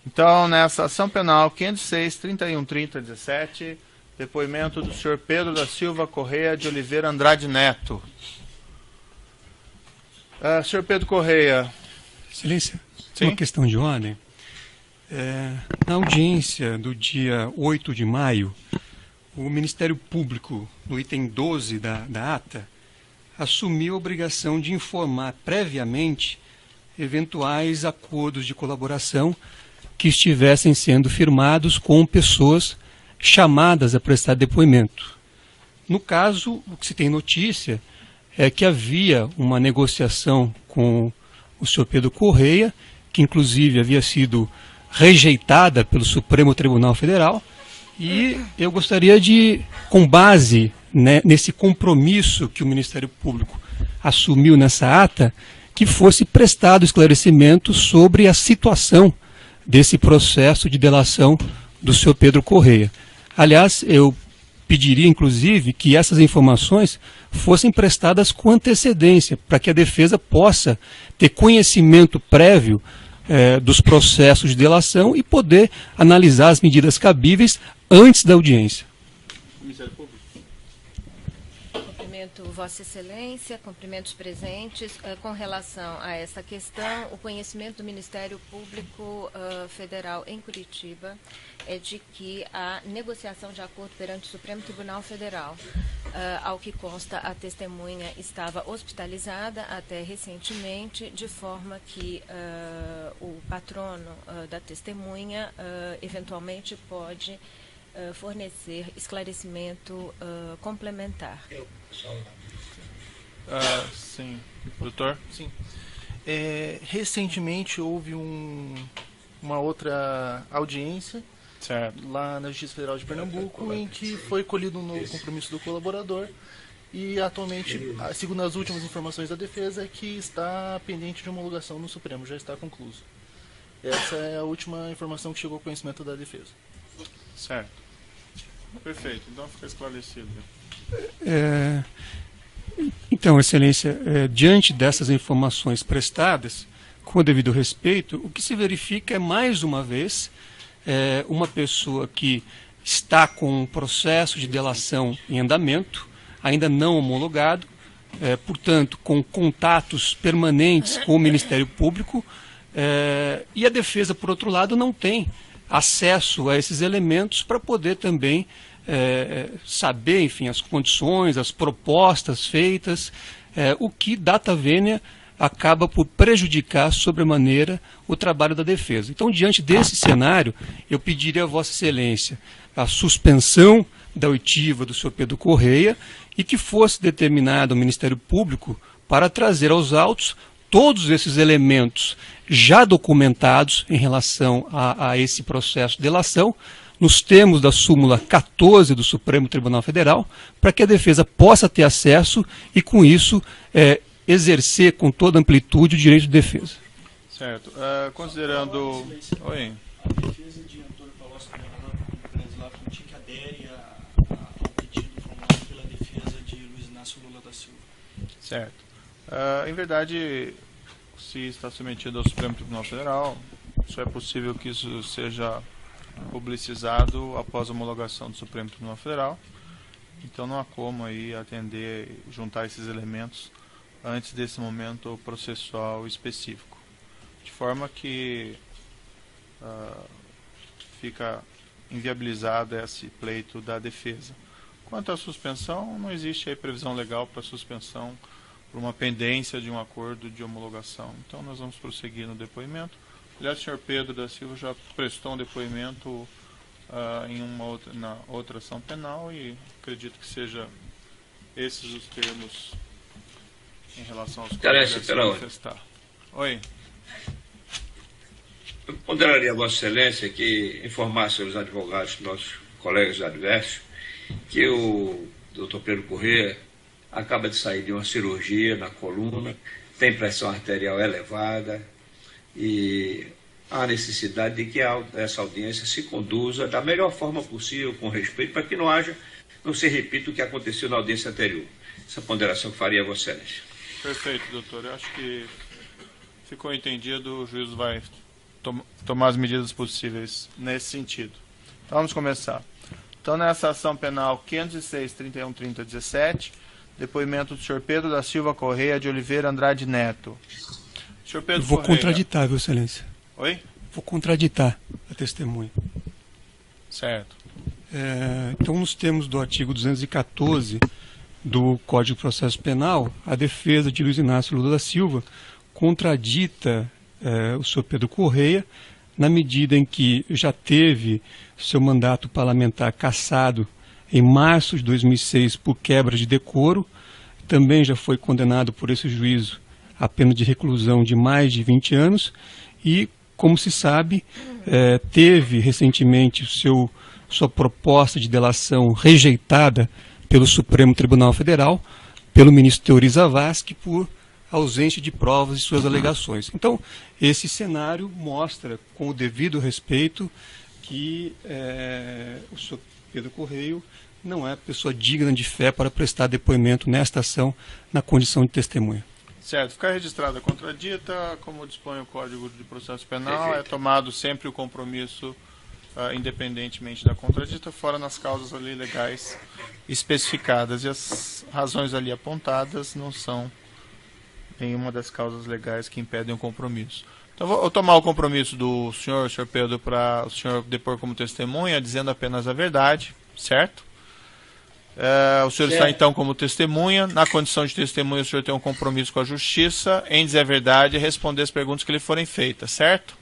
Então, nessa ação penal 506-3130-17, depoimento do senhor Pedro da Silva Correia de Oliveira Andrade Neto. Senhor Pedro Correia. Excelência, Sim? uma questão de ordem. Na audiência do dia 8 de maio, o Ministério Público, no item 12 da ata, assumiu a obrigação de informar previamente eventuais acordos de colaboração que estivessem sendo firmados com pessoas chamadas a prestar depoimento. No caso, o que se tem notícia é que havia uma negociação com o senhor Pedro Correia, que inclusive havia sido rejeitada pelo Supremo Tribunal Federal, e eu gostaria de, com base nesse compromisso que o Ministério Público assumiu nessa ata, que fosse prestado esclarecimento sobre a situação desse processo de delação do senhor Pedro Correia. Aliás, eu pediria, inclusive, que essas informações fossem prestadas com antecedência, para que a defesa possa ter conhecimento prévio dos processos de delação e poder analisar as medidas cabíveis antes da audiência. Ministério Público. Cumprimento Vossa Excelência, cumprimento os presentes. Com relação a esta questão, o conhecimento do Ministério Público Federal em Curitiba é de que a negociação de acordo perante o Supremo Tribunal Federal, ao que consta, a testemunha estava hospitalizada até recentemente, de forma que o patrono da testemunha eventualmente pode fornecer esclarecimento complementar. Sim. Doutor? Sim. Recentemente houve uma outra audiência, Certo. lá na Justiça Federal de Pernambuco, em que foi colhido um novo compromisso do colaborador e atualmente, segundo as últimas informações da defesa, é que está pendente de homologação no Supremo, já está concluso. Essa é a última informação que chegou ao conhecimento da defesa. Certo. Perfeito. Então fica esclarecido. Então, Excelência, diante dessas informações prestadas, com o devido respeito, o que se verifica é, mais uma vez, uma pessoa que está com um processo de delação em andamento, ainda não homologado, portanto, com contatos permanentes com o Ministério Público, e a defesa, por outro lado, não tem acesso a esses elementos para poder também saber, enfim, as condições, as propostas feitas, o que, data vênia, acaba por prejudicar sobremaneira o trabalho da defesa. Então, diante desse cenário, eu pediria a Vossa Excelência a suspensão da oitiva do senhor Pedro Correia e que fosse determinado ao Ministério Público para trazer aos autos todos esses elementos já documentados em relação a esse processo de delação, nos termos da súmula 14 do Supremo Tribunal Federal, para que a defesa possa ter acesso e, com isso, exercer com toda amplitude o direito de defesa. Certo. Considerando... Oi. A defesa de Antônio Palocci Branislav que adere ao pedido formulado pela defesa de Luiz Inácio Lula da Silva. Certo. Em verdade, se está submetido ao Supremo Tribunal Federal, só é possível que isso seja publicizado após a homologação do Supremo Tribunal Federal. Então não há como aí atender, juntar esses elementos antes desse momento processual específico. De forma que fica inviabilizado esse pleito da defesa. Quanto à suspensão, não existe aí previsão legal para suspensão por uma pendência de um acordo de homologação. Então nós vamos prosseguir no depoimento. Aliás, o senhor Pedro da Silva já prestou um depoimento na outra ação penal e acredito que seja esses os termos em relação aos quais deve se manifestar. Oi. Eu ponderaria a Vossa Excelência que informasse aos advogados, nossos colegas adversos, que o Dr. Pedro Correia acaba de sair de uma cirurgia na coluna, tem pressão arterial elevada e há necessidade de que essa audiência se conduza da melhor forma possível, com respeito, para que não se repita o que aconteceu na audiência anterior. Essa ponderação que faria a Vossa Excelência. Perfeito, doutor. Eu acho que ficou entendido, o juiz vai tomar as medidas possíveis nesse sentido. Então, vamos começar. Então, nessa ação penal 506-3130-17, depoimento do senhor Pedro da Silva Correia de Oliveira Andrade Neto. Senhor Pedro Vou Correia. contraditar, Vossa Excelência. Oi? Vou contraditar a testemunha. Certo. Então, nos termos do artigo 214 do Código de Processo Penal, a defesa de Luiz Inácio Lula da Silva contradita o senhor Pedro Correia na medida em que já teve seu mandato parlamentar cassado em março de 2006 por quebra de decoro, também já foi condenado por esse juízo a pena de reclusão de mais de 20 anos e, como se sabe, teve recentemente sua proposta de delação rejeitada pelo Supremo Tribunal Federal, pelo ministro Teori Zavascki, por ausência de provas de suas alegações. Então, esse cenário mostra, com o devido respeito, que o senhor Pedro Correia não é pessoa digna de fé para prestar depoimento nesta ação na condição de testemunha. Certo. Ficar registrada a contradita, como dispõe o Código de Processo Penal, é tomado sempre o compromisso independentemente da contradita, fora nas causas ali legais especificadas. E as razões ali apontadas não são nenhuma das causas legais que impedem o compromisso. Então, vou tomar o compromisso do senhor Pedro, para o senhor depor como testemunha, dizendo apenas a verdade, certo? O senhor está então como testemunha. Na condição de testemunha, o senhor tem um compromisso com a justiça em dizer a verdade e responder as perguntas que lhe forem feitas, certo?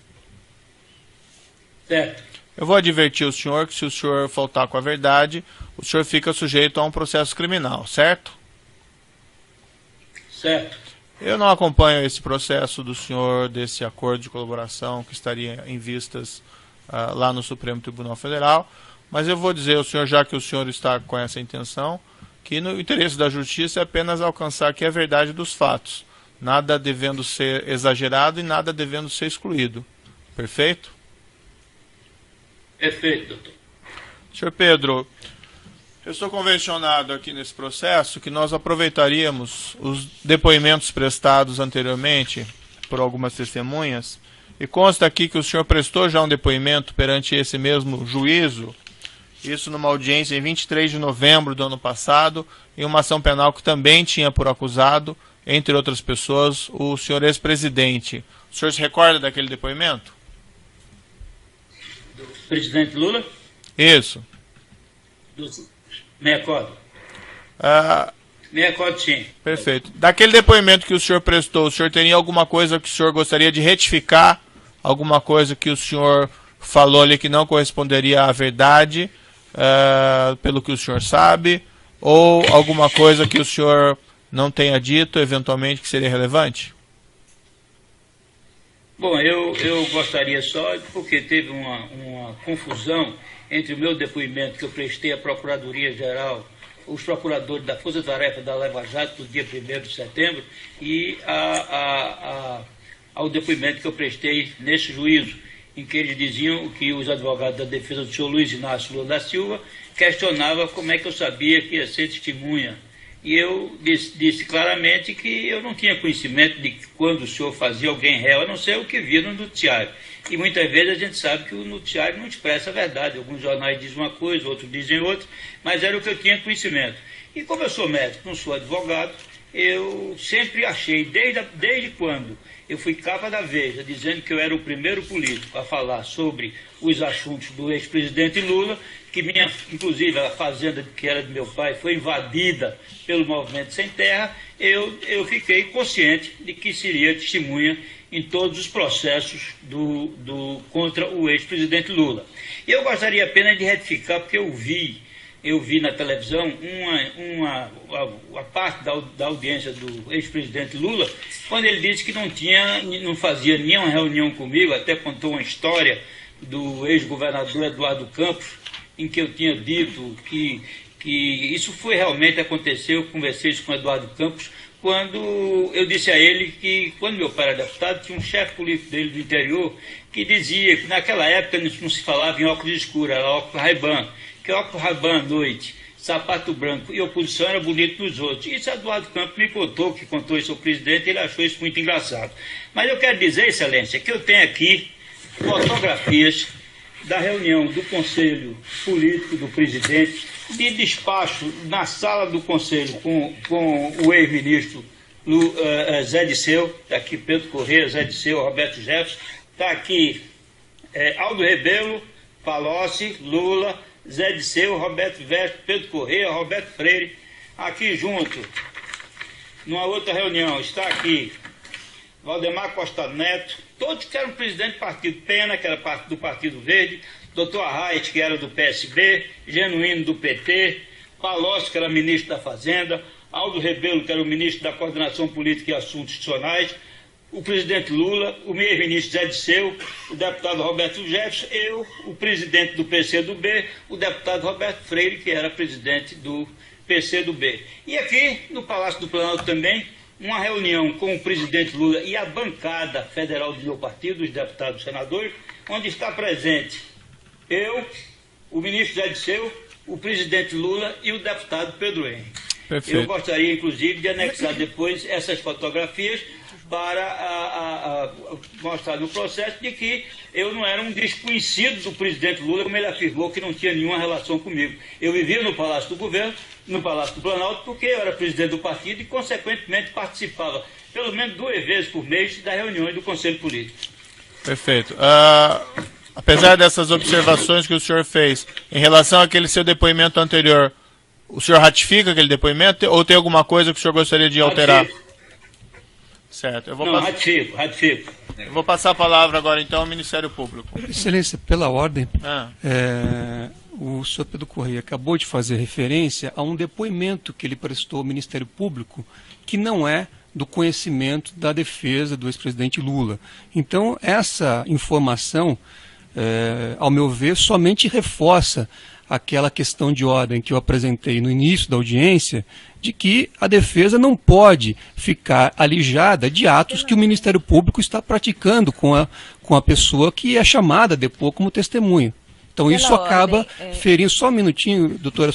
Certo. Eu vou advertir o senhor que, se o senhor faltar com a verdade, o senhor fica sujeito a um processo criminal, certo? Certo. Eu não acompanho esse processo do senhor, desse acordo de colaboração que estaria em vistas lá no Supremo Tribunal Federal, mas eu vou dizer ao senhor, já que o senhor está com essa intenção, que no interesse da justiça é apenas alcançar aqui a verdade dos fatos, nada devendo ser exagerado e nada devendo ser excluído. Perfeito? Perfeito, doutor. Senhor Pedro, eu estou convencionado aqui nesse processo que nós aproveitaríamos os depoimentos prestados anteriormente por algumas testemunhas, e consta aqui que o senhor prestou já um depoimento perante esse mesmo juízo, isso numa audiência em 23 de novembro do ano passado, em uma ação penal que também tinha por acusado, entre outras pessoas, o senhor ex-presidente. O senhor se recorda daquele depoimento? Presidente Lula? Isso. Me recordo. Me recordo, sim. Perfeito. Daquele depoimento que o senhor prestou, o senhor teria alguma coisa que o senhor gostaria de retificar? Alguma coisa que o senhor falou ali que não corresponderia à verdade, pelo que o senhor sabe? Ou alguma coisa que o senhor não tenha dito, eventualmente, que seria relevante? Bom, eu gostaria só, porque teve uma confusão entre o meu depoimento que eu prestei à Procuradoria-Geral, os procuradores da Força Tarefa da Lava Jato, no dia 1º de setembro, e ao depoimento que eu prestei nesse juízo, em que eles diziam que os advogados da defesa do senhor Luiz Inácio Lula da Silva questionavam como é que eu sabia que ia ser testemunha. E eu disse claramente que eu não tinha conhecimento de que quando o senhor fazia alguém réu, a não ser o que via no noticiário. E muitas vezes a gente sabe que o noticiário não expressa a verdade. Alguns jornais dizem uma coisa, outros dizem outra, mas era o que eu tinha conhecimento. E como eu sou médico, não sou advogado, eu sempre achei, desde quando eu fui capa da Veja, dizendo que eu era o primeiro político a falar sobre os assuntos do ex-presidente Lula, que inclusive a fazenda que era do meu pai foi invadida pelo Movimento Sem Terra, eu fiquei consciente de que seria testemunha em todos os processos contra o ex-presidente Lula. E eu gostaria apenas de retificar, porque eu vi na televisão a parte da audiência do ex-presidente Lula, quando ele disse que não fazia nenhuma reunião comigo, até contou uma história do ex-governador Eduardo Campos, em que eu tinha dito que isso foi realmente aconteceu. Eu conversei isso com Eduardo Campos, quando eu disse a ele que, quando meu pai era deputado, tinha um chefe político dele do interior que dizia que naquela época não se falava em óculos escuros, era óculos Ray-Ban, que óculos Ray-Ban à noite, sapato branco e oposição era bonito nos outros. Isso Eduardo Campos me contou, que contou isso ao presidente, ele achou isso muito engraçado. Mas eu quero dizer, Excelência, que eu tenho aqui fotografias da reunião do Conselho Político do presidente, de despacho na sala do Conselho com o ex-ministro Zé Disseu, está aqui Pedro Corrêa, Zé Disseu, Roberto Jefferson, está aqui Aldo Rebelo, Palocci, Lula, Zé Disseu, Roberto Jefferson, Pedro Corrêa, Roberto Freire. Aqui junto, numa outra reunião, está aqui Valdemar Costa Neto, todos que eram presidente do partido, Pena, que era do Partido Verde, Dr. Arraes, que era do PSB, Genuíno, do PT, Palocci, que era ministro da Fazenda, Aldo Rebelo, que era o ministro da Coordenação Política e Assuntos Institucionais, o presidente Lula, o ex-ministro Zé Disseu, o deputado Roberto Jefferson, eu, o presidente do PCdoB, o deputado Roberto Freire, que era presidente do PCdoB. E aqui, no Palácio do Planalto também, uma reunião com o presidente Lula e a bancada federal do meu partido, os deputados e senadores, onde está presente eu, o ministro Zé Disseu, o presidente Lula e o deputado Pedro Henrique. Perfeito. Eu gostaria, inclusive, de anexar depois essas fotografias para mostrar no processo de que eu não era um desconhecido do presidente Lula, como ele afirmou que não tinha nenhuma relação comigo. Eu vivia no Palácio do Governo, no Palácio do Planalto, porque eu era presidente do partido e, consequentemente, participava pelo menos 2 vezes por mês das reuniões do Conselho Político. Perfeito. Apesar dessas observações que o senhor fez em relação àquele seu depoimento anterior, o senhor ratifica aquele depoimento ou tem alguma coisa que o senhor gostaria de alterar? Certo. Ratifico. Eu vou passar a palavra agora, então, ao Ministério Público. Excelência, pela ordem, o senhor Pedro Corrêa acabou de fazer referência a um depoimento que ele prestou ao Ministério Público que não é do conhecimento da defesa do ex-presidente Lula. Então, essa informação, ao meu ver, somente reforça aquela questão de ordem que eu apresentei no início da audiência, de que a defesa não pode ficar alijada de atos que o Ministério Público está praticando com a pessoa que é chamada a depor como testemunha. Então isso acaba ferindo, só um minutinho, doutora,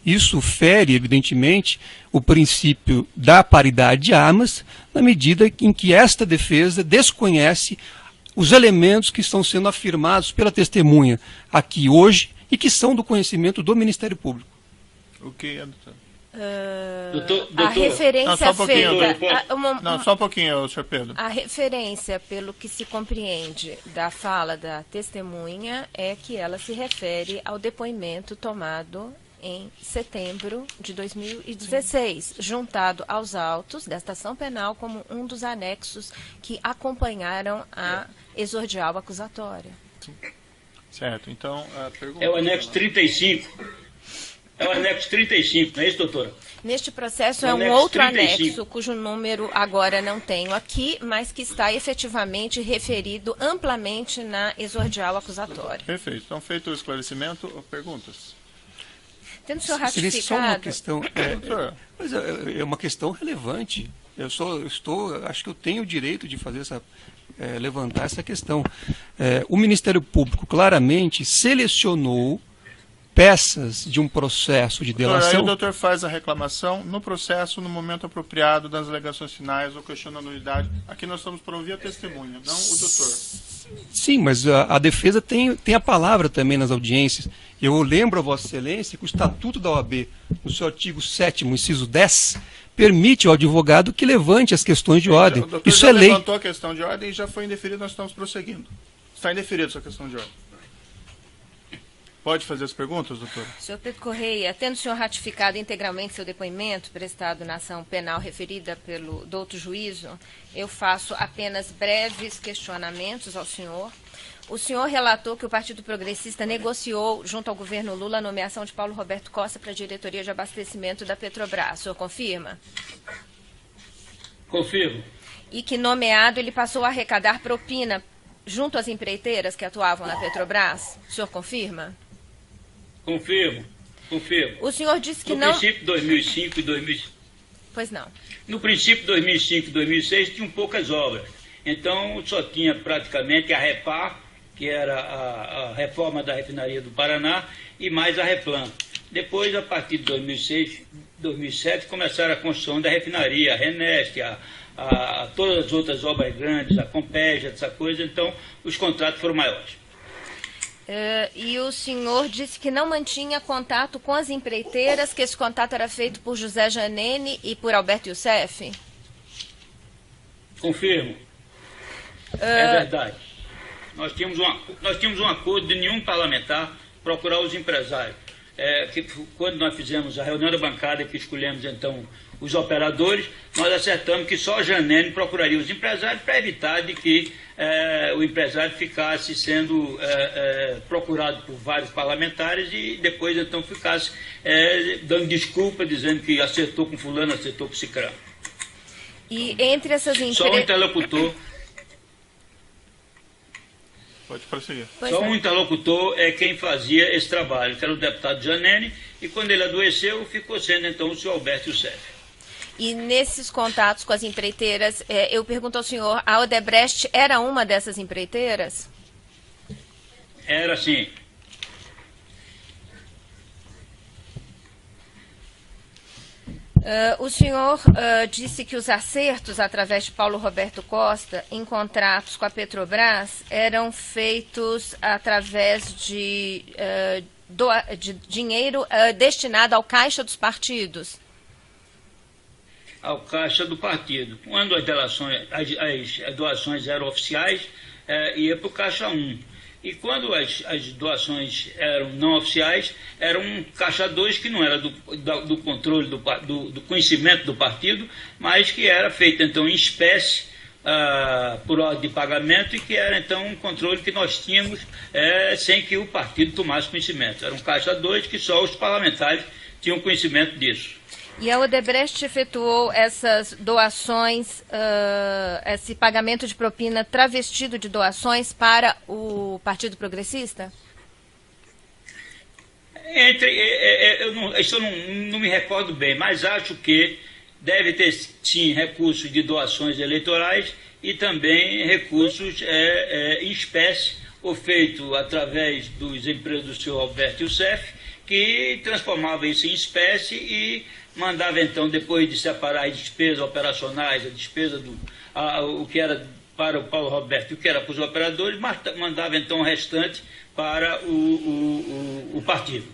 isso fere, evidentemente, o princípio da paridade de armas, na medida em que esta defesa desconhece os elementos que estão sendo afirmados pela testemunha aqui hoje e que são do conhecimento do Ministério Público. O que é, doutor? A referência não, só um pouquinho, feita... Não, só um pouquinho, senhor Pedro. A referência, pelo que se compreende da fala da testemunha, é que ela se refere ao depoimento tomado em setembro de 2016, juntado aos autos desta ação penal como um dos anexos que acompanharam a exordial acusatória. Sim. Certo, então a pergunta... É o anexo 35. É o anexo 35, não é isso, doutora? Neste processo é um outro anexo, cujo número agora não tenho aqui, mas que está efetivamente referido amplamente na exordial acusatória. Perfeito. Então, feito o esclarecimento, perguntas? Tendo o senhor ratificado... Só uma questão, mas é uma questão relevante. Acho que eu tenho o direito de fazer levantar essa questão. O Ministério Público claramente selecionou peças de um processo de delação... Aí o doutor faz a reclamação no processo, no momento apropriado das alegações finais ou questionando a nulidade. Aqui nós estamos para ouvir a testemunha, não o doutor. Sim, mas a defesa tem a palavra também nas audiências. Eu lembro a Vossa Excelência que o Estatuto da OAB, no seu artigo 7º, inciso 10, permite ao advogado que levante as questões de ordem. Isso é lei. Já levantou a questão de ordem e já foi indeferido, nós estamos prosseguindo. Está indeferido essa questão de ordem. Pode fazer as perguntas, doutor? Senhor Pedro Corrêa, tendo o senhor ratificado integralmente seu depoimento prestado na ação penal referida pelo douto juízo, eu faço apenas breves questionamentos ao senhor. O senhor relatou que o Partido Progressista negociou, junto ao governo Lula, a nomeação de Paulo Roberto Costa para a diretoria de abastecimento da Petrobras. O senhor confirma? Confirmo. E que, nomeado, ele passou a arrecadar propina junto às empreiteiras que atuavam na Petrobras? O senhor confirma? Confirmo. O senhor disse que no princípio de 2005 e 2006. Pois não. No princípio de 2005 e 2006 tinham poucas obras. Então só tinha praticamente a Repar, que era a reforma da refinaria do Paraná, e mais a Replan. Depois, a partir de 2006, 2007, começaram a construção da refinaria, a Reneste, a todas as outras obras grandes, a Compégia, essa coisa, então os contratos foram maiores. E o senhor disse que não mantinha contato com as empreiteiras, que esse contato era feito por José Janene e por Alberto Youssef? Confirmo. É verdade. Nós tínhamos um acordo de nenhum parlamentar procurar os empresários. Quando nós fizemos a reunião da bancada, que escolhemos então os operadores, nós acertamos que só Janene procuraria os empresários para evitar de que o empresário ficasse sendo procurado por vários parlamentares e depois então ficasse dando desculpa, dizendo que acertou com fulano, acertou com cicrano. E entre essas empresas... Só um interlocutor... Pode prosseguir. Só um interlocutor é quem fazia esse trabalho, que era o deputado Janene, e quando ele adoeceu, ficou sendo então o senhor Alberto Youssef. E nesses contatos com as empreiteiras, eu pergunto ao senhor, a Odebrecht era uma dessas empreiteiras? Era sim. O senhor disse que os acertos, através de Paulo Roberto Costa, em contratos com a Petrobras, eram feitos através de dinheiro destinado ao caixa dos partidos. Ao caixa do partido. Quando as doações eram oficiais, ia para o caixa 1. E quando as doações eram não oficiais, era um caixa 2 que não era do controle, do conhecimento do partido, mas que era feito então em espécie, por ordem de pagamento, e que era então um controle que nós tínhamos sem que o partido tomasse conhecimento. Era um caixa 2 que só os parlamentares tinham conhecimento disso. E a Odebrecht efetuou essas doações, esse pagamento de propina travestido de doações para o Partido Progressista? Isso eu não me recordo bem, mas acho que deve ter, sim, recursos de doações eleitorais e também recursos em espécie, ou feito através dos empresas do senhor Alberto Youssef, que transformava isso em espécie e mandava então, depois de separar as despesas operacionais, a despesa o que era para o Paulo Roberto e o que era para os operadores, mandava então o restante para o partido.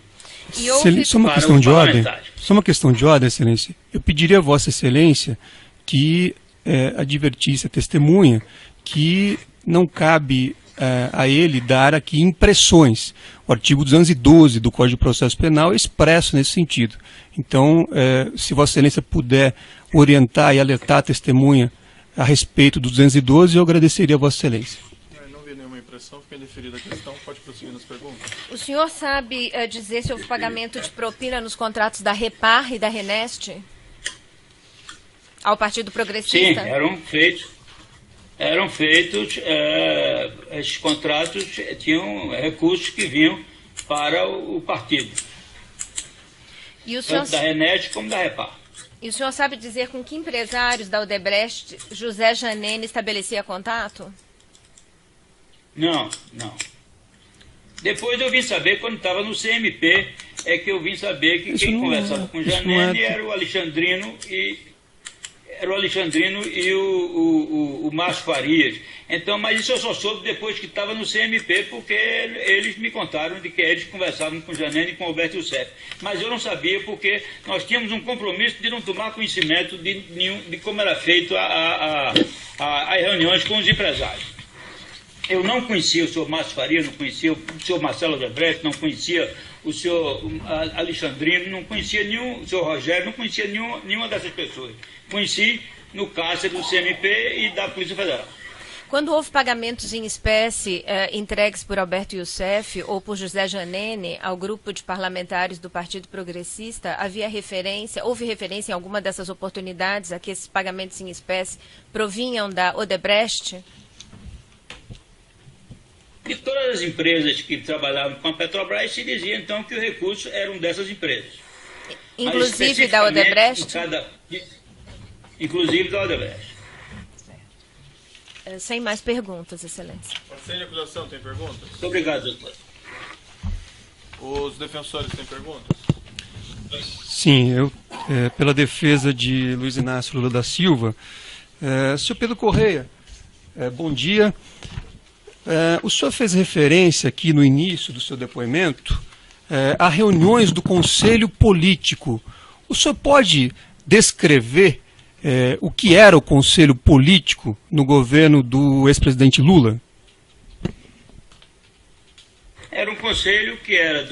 Só uma questão de ordem. Só uma questão de ordem, Excelência. Eu pediria a Vossa Excelência que advertisse a testemunha que não cabe a ele dar aqui impressões. O artigo 212 do Código de Processo Penal é expresso nesse sentido. Então, se Vossa Excelência puder orientar e alertar a testemunha a respeito do 212, eu agradeceria a Vossa Excelência. Não vi nenhuma impressão, fica indeferida a questão, pode prosseguir nas perguntas. O senhor sabe dizer se houve pagamento de propina nos contratos da Repar e da Renest ao Partido Progressista? Sim, eram feitos, esses contratos tinham recursos que vinham para o partido, tanto da Renest como da Repar. E o senhor sabe dizer com que empresários da Odebrecht José Janene estabelecia contato? Não. Depois eu vim saber, quando estava no CMP, que eu vim saber que quem conversava com Janene era o Alexandrino e o Márcio Farias. Então, mas isso eu só soube depois que estava no CMP, porque eles me contaram de que eles conversavam com Janene e com Alberto Youssef. Mas eu não sabia, porque nós tínhamos um compromisso de não tomar conhecimento de como era feito as reuniões com os empresários. Eu não conhecia o senhor Márcio Farias, não conhecia o senhor Marcelo Odebrecht, não conhecia o senhor Alexandrino, não conhecia o senhor Rogério, não conhecia nenhuma dessas pessoas. Conheci no cárcere do CMP e da Polícia Federal. Quando houve pagamentos em espécie entregues por Alberto Youssef ou por José Janene ao grupo de parlamentares do Partido Progressista, houve referência em alguma dessas oportunidades a que esses pagamentos em espécie provinham da Odebrecht? E todas as empresas que trabalhavam com a Petrobras se dizia então que os recursos eram dessas empresas. Inclusive da Odebrecht? Inclusive da Odebrecht. Sem mais perguntas, Excelência. Sem de acusação, tem perguntas? Muito obrigado, doutor. Os defensores têm perguntas? Sim, eu, pela defesa de Luiz Inácio Lula da Silva, Senhor Pedro Correia, bom dia. O senhor fez referência aqui no início do seu depoimento a reuniões do Conselho Político. O senhor pode descrever o que era o Conselho Político no governo do ex-presidente Lula? Era um conselho que era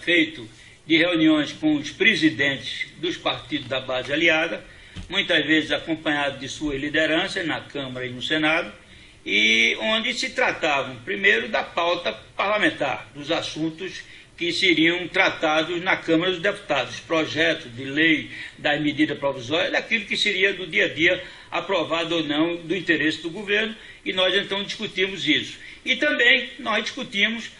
feito de reuniões com os presidentes dos partidos da base aliada, muitas vezes acompanhado de sua liderança na Câmara e no Senado, e onde se tratavam, primeiro, da pauta parlamentar, dos assuntos que seriam tratados na Câmara dos Deputados, projetos de lei, das medidas provisórias, daquilo que seria do dia a dia aprovado ou não do interesse do governo, e nós então discutimos isso. E também nós discutimos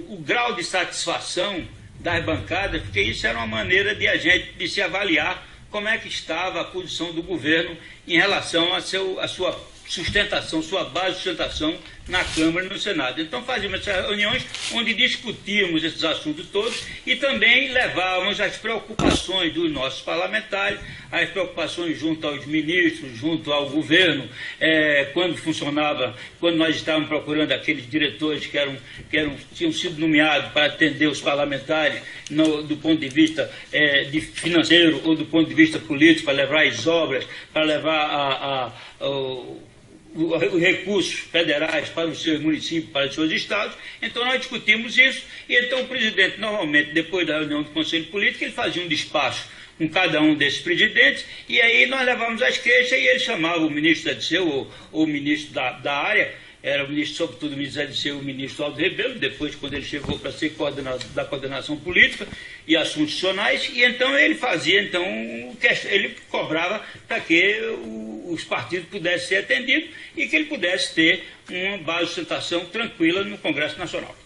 o grau de satisfação das bancadas, porque isso era uma maneira de se avaliar como é que estava a posição do governo em relação a sua sustentação, sua base de sustentação na Câmara e no Senado. Então fazíamos essas reuniões onde discutíamos esses assuntos todos e também levávamos as preocupações dos nossos parlamentares, as preocupações junto aos ministros, junto ao governo, quando nós estávamos procurando aqueles diretores que tinham sido nomeados para atender os parlamentares do ponto de vista financeiro ou do ponto de vista político, para levar as obras, para levar os recursos federais para os seus municípios, para os seus estados. Então nós discutimos isso, e então o presidente, normalmente, depois da reunião do Conselho Político, ele fazia um despacho com cada um desses presidentes, e aí nós levamos as queixas, e ele chamava o ministro da DCE, ou o ministro da área, era o ministro, sobretudo o ministro da DCE, o ministro Aldo Rebelo, depois quando ele chegou para ser coordenador da coordenação política e assuntos institucionais, e então ele fazia, ele cobrava para que os partidos pudessem ser atendidos e que ele pudesse ter uma base de sustentação tranquila no Congresso Nacional.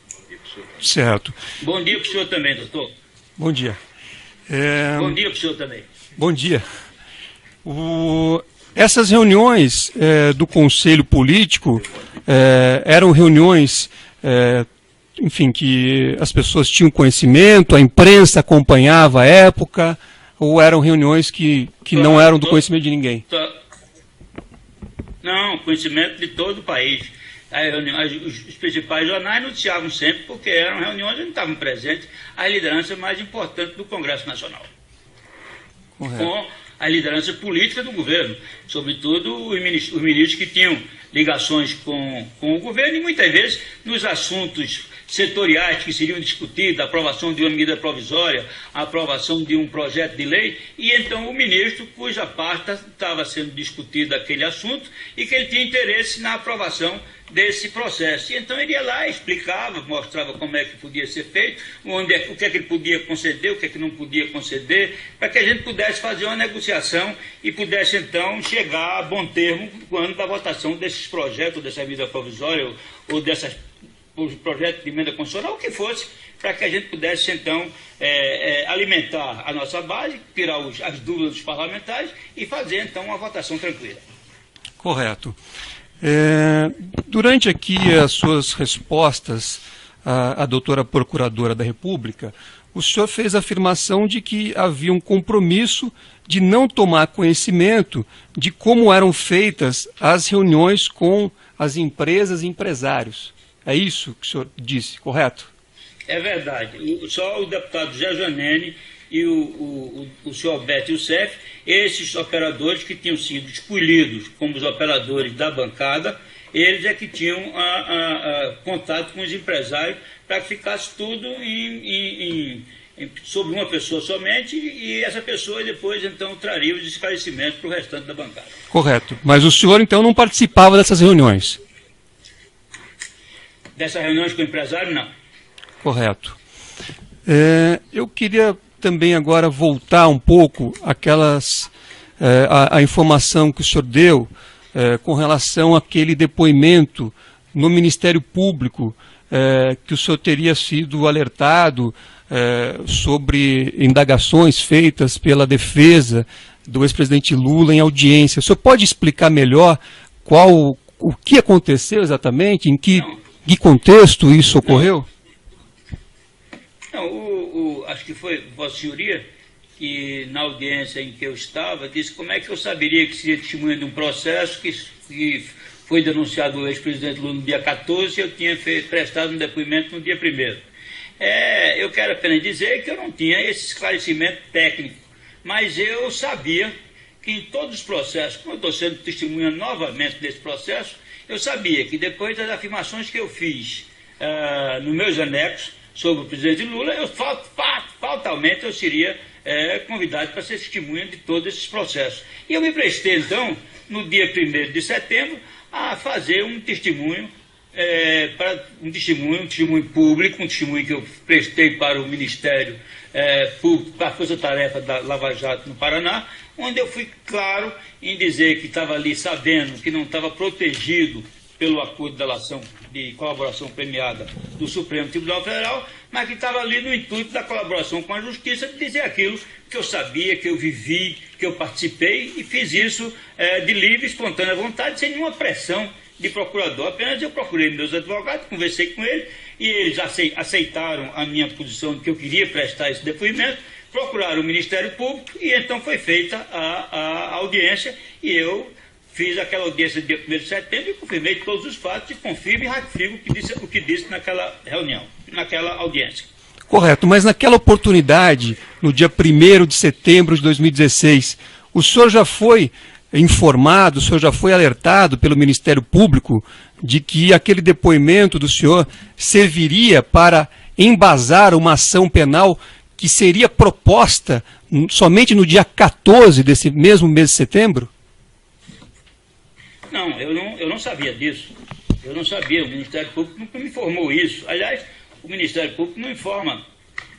Certo. Bom dia para o senhor também, doutor. Bom dia. Bom dia para o senhor também. Bom dia. Essas reuniões do Conselho Político eram reuniões, enfim, que as pessoas tinham conhecimento, a imprensa acompanhava a época, ou eram reuniões que não eram do conhecimento de ninguém? Não, conhecimento de todo o país. Os principais jornais noticiavam sempre, porque eram reuniões onde estavam presentes as lideranças mais importantes do Congresso Nacional. Correto. Com a liderança política do governo, sobretudo os ministros que tinham ligações com o governo, e muitas vezes nos assuntos setoriais que seriam discutidos, a aprovação de uma medida provisória, a aprovação de um projeto de lei, e então o ministro, cuja parte estava sendo discutido aquele assunto, e que ele tinha interesse na aprovação desse processo. E então ele ia lá, explicava, mostrava como é que podia ser feito, o que é que ele podia conceder, o que é que não podia conceder, para que a gente pudesse fazer uma negociação e pudesse então chegar a bom termo quando da votação desses projetos, dessa medida provisória ou dessas projetos de emenda constitucional, o que fosse, para que a gente pudesse então alimentar a nossa base, tirar as dúvidas dos parlamentares e fazer então uma votação tranquila. Correto. Durante aqui as suas respostas à doutora Procuradora da República, o senhor fez a afirmação de que havia um compromisso de não tomar conhecimento de como eram feitas as reuniões com as empresas e empresários. É isso que o senhor disse, correto? É verdade. Só o deputado Zé Janene e o senhor Alberto Youssef, esses operadores que tinham sido escolhidos como os operadores da bancada, eles é que tinham contato com os empresários para que ficasse tudo sobre uma pessoa somente, e essa pessoa depois então traria os esclarecimentos para o restante da bancada. Correto. Mas o senhor então não participava dessas reuniões? Dessas reuniões com o empresário, não. Correto. Eu queria também agora voltar um pouco a informação que o senhor deu com relação àquele depoimento no Ministério Público, que o senhor teria sido alertado sobre indagações feitas pela defesa do ex-presidente Lula em audiência. O senhor pode explicar melhor o que aconteceu exatamente, em que contexto isso ocorreu? Não, acho que foi Vossa Senhoria e na audiência em que eu estava, disse como é que eu saberia que seria testemunha de um processo que foi denunciado o ex-presidente Lula no dia 14 e eu tinha prestado um depoimento no dia 1º. Eu quero apenas dizer que eu não tinha esse esclarecimento técnico, mas eu sabia que em todos os processos, como eu estou sendo testemunha novamente desse processo, eu sabia que depois das afirmações que eu fiz nos meus anexos sobre o presidente Lula, fatalmente eu seria convidado para ser testemunha de todos esses processos. E eu me prestei, então, no dia 1º de setembro, a fazer um testemunho, um testemunho público, um testemunho que eu prestei para o Ministério Público, para a Força Tarefa da Lava Jato no Paraná, onde eu fui claro em dizer que estava ali sabendo que não estava protegido pelo acordo de delação de colaboração premiada do Supremo Tribunal Federal, mas que estava ali no intuito da colaboração com a Justiça, de dizer aquilo que eu sabia, que eu vivi, que eu participei, e fiz isso de livre, espontânea vontade, sem nenhuma pressão de procurador. Apenas eu procurei meus advogados, conversei com eles, e eles aceitaram a minha posição de que eu queria prestar esse depoimento, procuraram o Ministério Público, e então foi feita a audiência, e eu fiz aquela audiência dia 1º de setembro e confirmei todos os fatos, e confirmo e ratifico o que disse naquela reunião, naquela audiência. Correto, mas naquela oportunidade, no dia 1º de setembro de 2016, o senhor já foi informado, o senhor já foi alertado pelo Ministério Público de que aquele depoimento do senhor serviria para embasar uma ação penal que seria proposta somente no dia 14 desse mesmo mês de setembro? Não, eu não sabia disso. Eu não sabia, o Ministério Público nunca me informou isso. Aliás, o Ministério Público não informa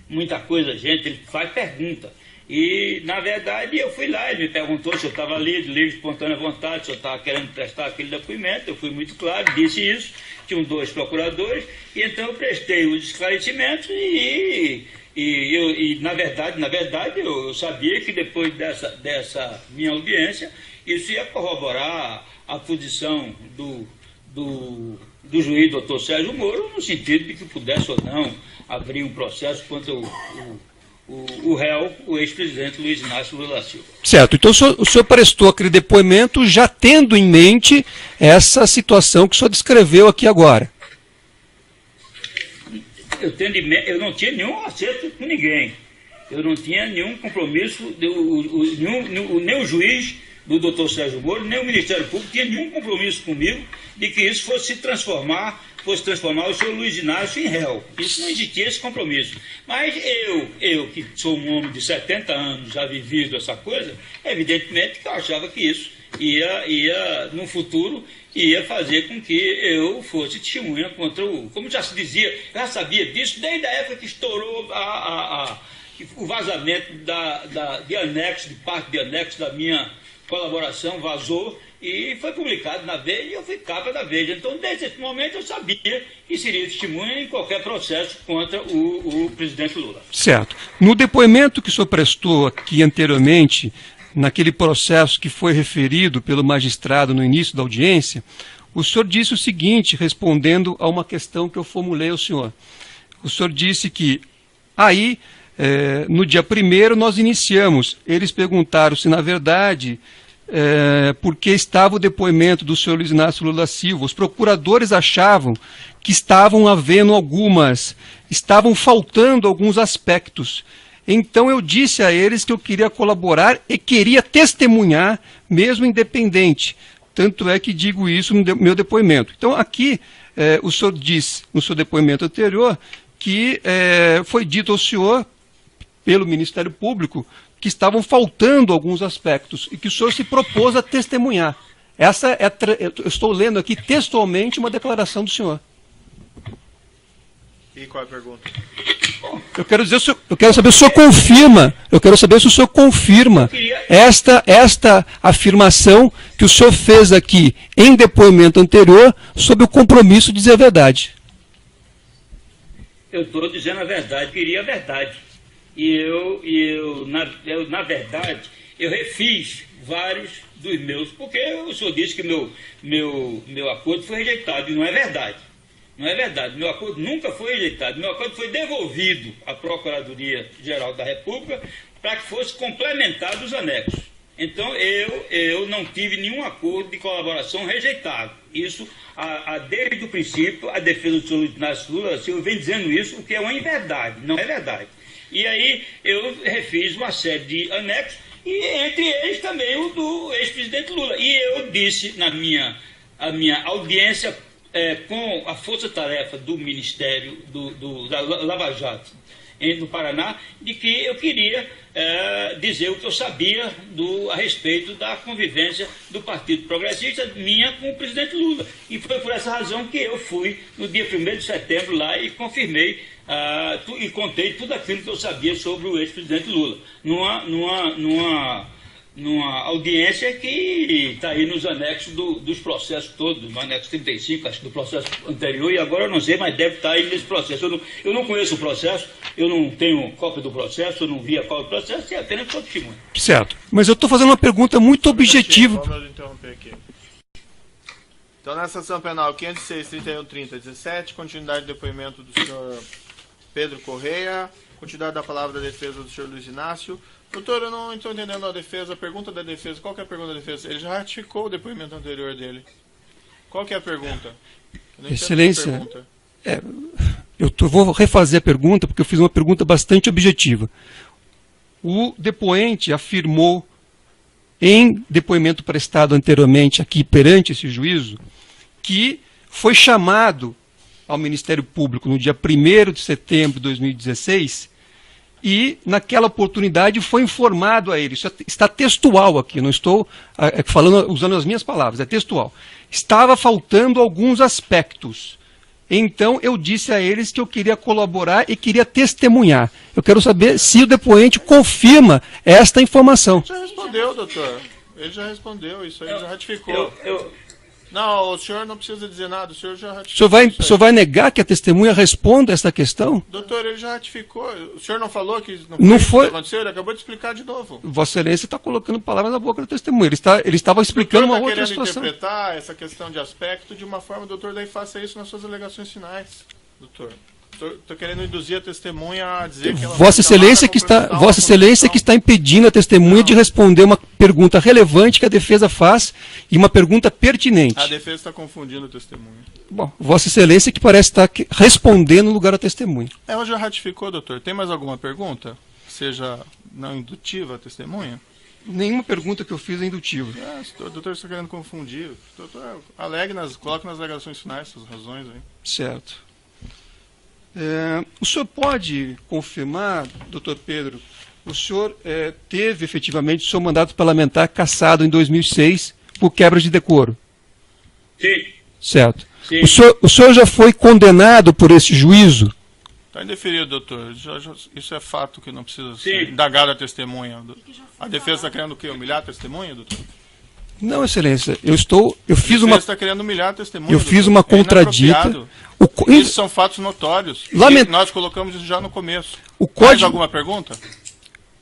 muita coisa, gente, ele faz pergunta. E, na verdade, eu fui lá, ele me perguntou se eu estava ali, de livre, espontânea vontade, se eu estava querendo prestar aquele depoimento. Eu fui muito claro, disse isso. Tinham 2 procuradores, e então eu prestei os esclarecimentos e na verdade, eu sabia que depois dessa minha audiência, isso ia corroborar a posição do juiz doutor Sérgio Moro, no sentido de que pudesse ou não abrir um processo contra o réu, o ex-presidente Luiz Inácio Lula da Silva. Certo, então o senhor prestou aquele depoimento já tendo em mente essa situação que o senhor descreveu aqui agora. Eu não tinha nenhum acerto com ninguém. Eu não tinha nenhum compromisso, nem o juiz do doutor Sérgio Moro, nem o Ministério Público tinha nenhum compromisso comigo de que isso fosse transformar o senhor Luiz Inácio em réu. Isso não existia, esse compromisso. Mas eu que sou um homem de 70 anos, já vivido essa coisa, evidentemente que eu achava que isso ia no futuro, ia fazer com que eu fosse testemunha contra como já se dizia, eu já sabia disso desde a época que estourou o vazamento de parte de anexo da minha colaboração, vazou e foi publicado na Veja e eu fui capa da Veja. Então, desde esse momento, eu sabia que seria testemunha em qualquer processo contra o presidente Lula. Certo. No depoimento que o senhor prestou aqui anteriormente, naquele processo que foi referido pelo magistrado no início da audiência, o senhor disse o seguinte, respondendo a uma questão que eu formulei ao senhor. O senhor disse que aí, no dia 1º, nós iniciamos. Eles perguntaram se, na verdade, porque estava o depoimento do senhor Luiz Inácio Lula da Silva. Os procuradores achavam que estavam faltando alguns aspectos. Então eu disse a eles que eu queria colaborar e queria testemunhar, mesmo independente. Tanto é que digo isso no meu depoimento. Então aqui o senhor disse, no seu depoimento anterior, que foi dito ao senhor, pelo Ministério Público, que estavam faltando alguns aspectos e que o senhor se propôs a testemunhar. Eu estou lendo aqui textualmente uma declaração do senhor. E qual é a pergunta? Eu quero saber se o senhor confirma. Eu quero saber se o senhor confirma esta afirmação que o senhor fez aqui em depoimento anterior sobre o compromisso de dizer a verdade. Eu estou dizendo a verdade, queria a verdade. E na verdade, eu refiz vários dos meus, porque o senhor disse que meu acordo foi rejeitado, e não é verdade. Não é verdade, meu acordo nunca foi rejeitado, meu acordo foi devolvido à Procuradoria-Geral da República para que fosse complementado os anexos. Então, eu não tive nenhum acordo de colaboração rejeitado. Isso, desde o princípio, a defesa do senhor Inácio Lula da Silva vem dizendo isso, o que é uma inverdade, não é verdade. E aí eu refiz uma série de anexos, e entre eles também o do ex-presidente Lula. E eu disse na minha audiência com a força-tarefa do Ministério da Lava Jato no Paraná, de que eu queria dizer o que eu sabia a respeito da convivência do Partido Progressista, minha com o presidente Lula. E foi por essa razão que eu fui, no dia 1º de setembro, lá e confirmei e contei tudo aquilo que eu sabia sobre o ex-presidente Lula, numa audiência que está aí nos anexos dos processos todos, no anexo 35, acho, do processo anterior, e agora eu não sei, mas deve estar aí nesse processo. Eu não conheço o processo, eu não tenho cópia do processo, eu não vi a cópia do processo, é apenas só testemunho. Certo. Mas eu estou fazendo uma pergunta muito objetiva. Vamos interromper aqui. Então, nessa ação penal 506, 31, 30, 17, continuidade do depoimento do senhor Pedro Correia, continuidade da palavra da defesa do senhor Luiz Inácio. Doutor, eu não estou entendendo a defesa, a pergunta da defesa. Qual que é a pergunta da defesa? Ele já ratificou o depoimento anterior dele. Qual que é a pergunta? Excelência, vou refazer a pergunta, porque eu fiz uma pergunta bastante objetiva. O depoente afirmou, em depoimento prestado anteriormente aqui perante esse juízo, que foi chamado ao Ministério Público no dia 1º de setembro de 2016 e, naquela oportunidade, foi informado a ele. Isso está textual aqui, não estou usando as minhas palavras, é textual. Estava faltando alguns aspectos. Então, eu disse a eles que eu queria colaborar e queria testemunhar. Eu quero saber se o depoente confirma esta informação. Ele já respondeu, doutor. Ele já respondeu, isso aí já ratificou. Não, o senhor não precisa dizer nada, o senhor já ratificou. O senhor vai negar que a testemunha responda esta questão? Doutor, ele já ratificou. O senhor não falou que não foi isso que aconteceu? Ele acabou de explicar de novo. Vossa Excelência está colocando palavras na boca do testemunha. Ele estava explicando uma outra situação. O doutor está querendo interpretar essa questão de aspecto de uma forma, doutor, daí faça isso nas suas alegações finais, doutor. Estou querendo induzir a testemunha a dizer que ela Vossa Excelência que está impedindo a testemunha de responder uma pergunta relevante que a defesa faz e uma pergunta pertinente. A defesa está confundindo a testemunha. Bom, Vossa Excelência que parece estar respondendo no lugar da testemunha. Ela já ratificou, doutor. Tem mais alguma pergunta? Seja não indutiva a testemunha? Nenhuma pergunta que eu fiz é indutiva. O doutor está querendo confundir. Doutor, coloque nas alegações finais suas razões aí. Certo. O senhor pode confirmar, doutor Pedro, o senhor teve efetivamente o seu mandato parlamentar cassado em 2006 por quebra de decoro? Sim. Certo. Sim. O senhor já foi condenado por esse juízo? Está indeferido, doutor. Isso é fato que não precisa ser indagado a testemunha. A defesa está querendo o quê? Humilhar a testemunha, doutor? Não, Excelência. Eu fiz uma. Está querendo humilhar a testemunha. Eu fiz uma contradita. Isso são fatos notórios. Nós colocamos isso já no começo. Mais alguma pergunta?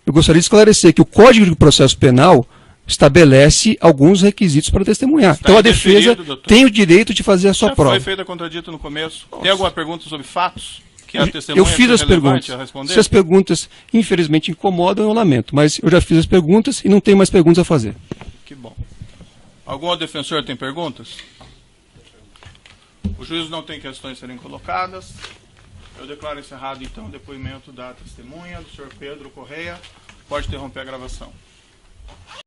Eu gostaria de esclarecer que o Código de Processo Penal estabelece alguns requisitos para testemunhar. Então a defesa tem o direito de fazer a sua prova. Foi feita a contradita no começo. Tem alguma pergunta sobre fatos? Que a testemunha eu fiz as perguntas. Se as perguntas, infelizmente, incomodam, eu lamento. Mas eu já fiz as perguntas e não tenho mais perguntas a fazer. Que bom. Algum outro defensor tem perguntas? O juiz não tem questões a serem colocadas. Eu declaro encerrado, então, o depoimento da testemunha do senhor Pedro Correia. Pode interromper a gravação.